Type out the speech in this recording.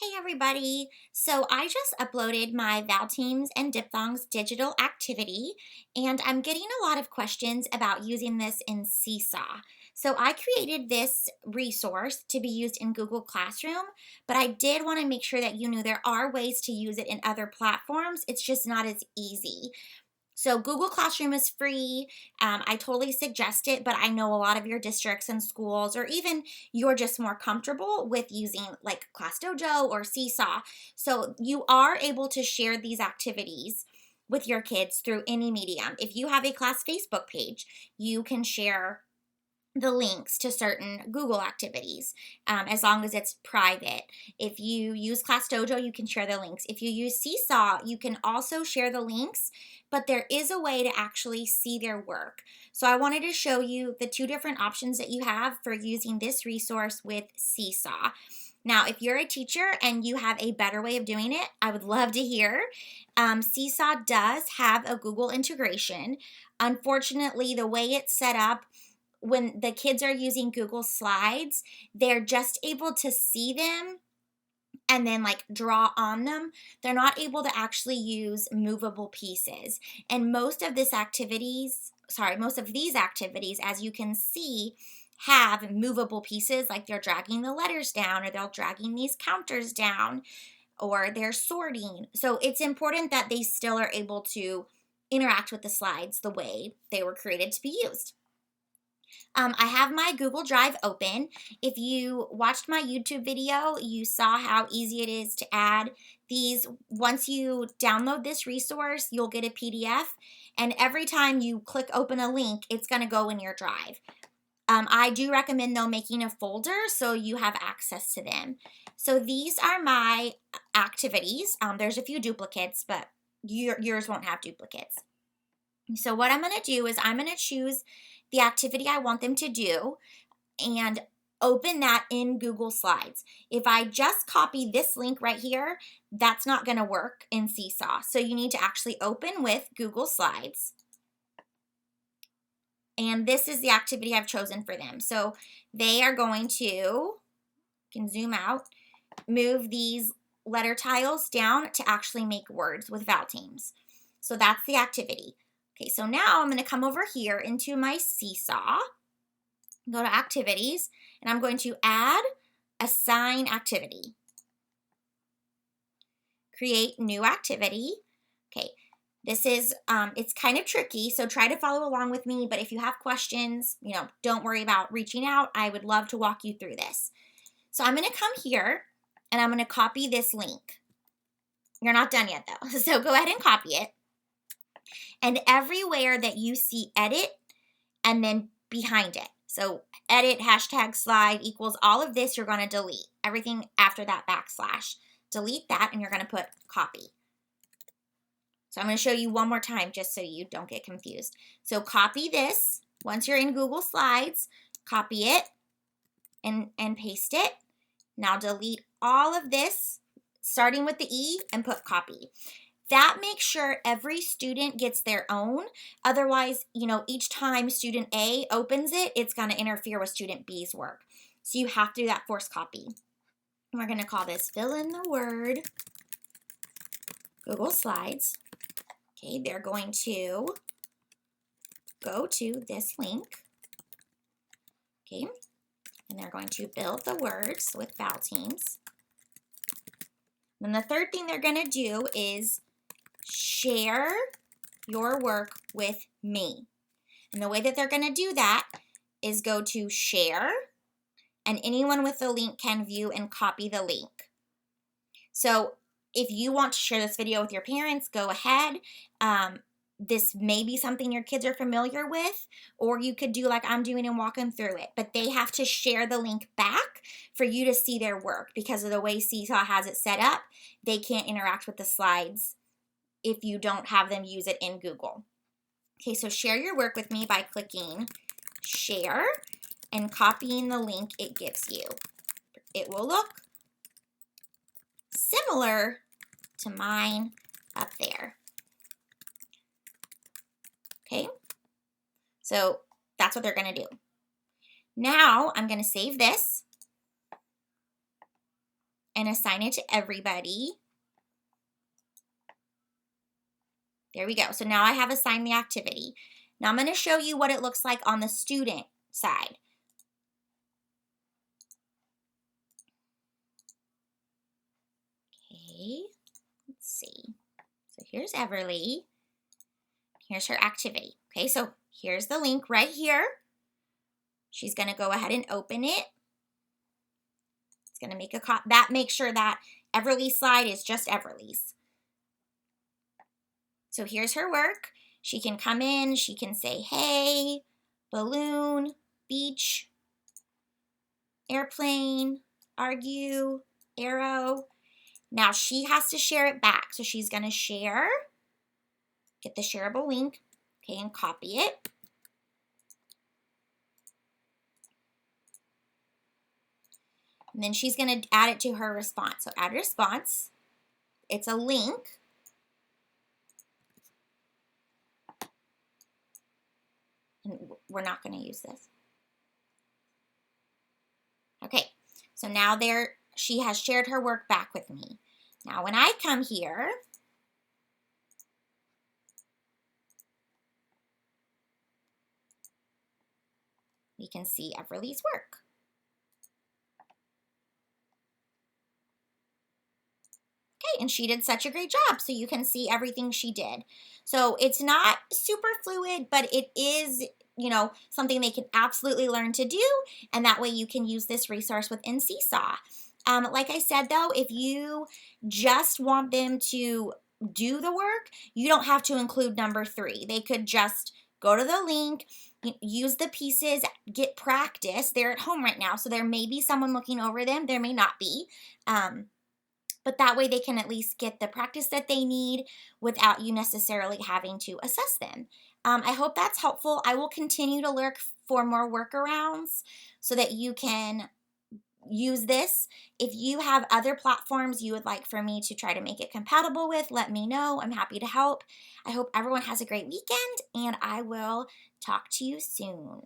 Hey everybody! So I just uploaded my Vowel Teams and Diphthongs digital activity, and I'm getting a lot of questions about using this in Seesaw. So I created this resource to be used in Google Classroom, but I did want to make sure that you knew there are ways to use it in other platforms. It's just not as easy. So Google Classroom is free. I totally suggest it, but I know a lot of your districts and schools, or even you're just more comfortable with using like Class Dojo or Seesaw. So you are able to share these activities with your kids through any medium. If you have a class Facebook page, you can share the links to certain Google activities as long as it's private. If you use Class Dojo, you can share the links. If you use Seesaw, you can also share the links, but there is a way to actually see their work. So I wanted to show you the two different options that you have for using this resource with Seesaw. Now, if you're a teacher and you have a better way of doing it, I would love to hear. Seesaw does have a Google integration. Unfortunately, the way it's set up, when the kids are using Google Slides, they're just able to see them and then like draw on them. They're not able to actually use movable pieces. And most of these activities, as you can see, have movable pieces, like they're dragging the letters down, or they're dragging these counters down, or they're sorting. So it's important that they still are able to interact with the slides the way they were created to be used. I have my Google Drive open. If you watched my YouTube video, you saw how easy it is to add these. Once you download this resource, you'll get a PDF, and every time you click open a link, it's going to go in your drive. I do recommend, though, making a folder so you have access to them. So these are my activities. There's a few duplicates, but yours won't have duplicates. So what I'm going to do is I'm going to choose the activity I want them to do and open that in Google Slides. If I just copy this link right here, that's not going to work in Seesaw. So you need to actually open with Google Slides. And this is the activity I've chosen for them. So they are going to, you can zoom out, move these letter tiles down to actually make words with Vowel Teams. So that's the activity. Okay, so now I'm going to come over here into my Seesaw, go to Activities, and I'm going to add Assign Activity. Create New Activity. Okay, this is, it's kind of tricky, so try to follow along with me, but if you have questions, don't worry about reaching out. I would love to walk you through this. So I'm going to come here, and I'm going to copy this link. You're not done yet, though, so go ahead and copy it. And everywhere that you see edit and then behind it. So edit, hashtag, slide equals all of this, you're going to delete. Everything after that backslash. Delete that and you're going to put copy. So I'm going to show you one more time just so you don't get confused. So copy this. Once you're in Google Slides, copy it and paste it. Now delete all of this, starting with the E, and put copy. That makes sure every student gets their own. Otherwise, each time student A opens it, it's going to interfere with student B's work. So you have to do that forced copy. And we're going to call this fill in the word Google Slides. Okay, they're going to go to this link. Okay, and they're going to build the words with Vowel Teams. Then the third thing they're going to do is share your work with me. And the way that they're going to do that is go to share, and anyone with the link can view and copy the link. So if you want to share this video with your parents, go ahead. This may be something your kids are familiar with, or you could do like I'm doing and walk them through it. But they have to share the link back for you to see their work. Because of the way Seesaw has it set up, they can't interact with the slides if you don't have them use it in Google. Okay, so share your work with me by clicking share and copying the link it gives you. It will look similar to mine up there. Okay, so that's what they're going to do. Now I'm going to save this. and assign it to everybody. There we go. So now I have assigned the activity. Now I'm going to show you what it looks like on the student side. Okay, let's see. So here's Everly. Here's her activity. Okay, so here's the link right here. She's going to go ahead and open it. It's going to make make sure that Everly's slide is just Everly's. So here's her work. She can come in, she can say, hey, balloon, beach, airplane, argue, arrow. Now she has to share it back. So she's going to share, get the shareable link, okay, and copy it. And then she's going to add it to her response. So add response. It's a link. And we're not going to use this. Okay, so now she has shared her work back with me. Now when I come here, we can see Everly's work. Okay, and she did such a great job, so you can see everything she did. So it's not super fluid, but it is, something they can absolutely learn to do, and that way you can use this resource within Seesaw. Like I said, though, if you just want them to do the work, you don't have to include number 3. They could just go to the link, use the pieces, get practice. They're at home right now, so there may be someone looking over them. There may not be. But that way they can at least get the practice that they need without you necessarily having to assess them. I hope that's helpful. I will continue to look for more workarounds so that you can use this. If you have other platforms you would like for me to try to make it compatible with, let me know. I'm happy to help. I hope everyone has a great weekend, and I will talk to you soon.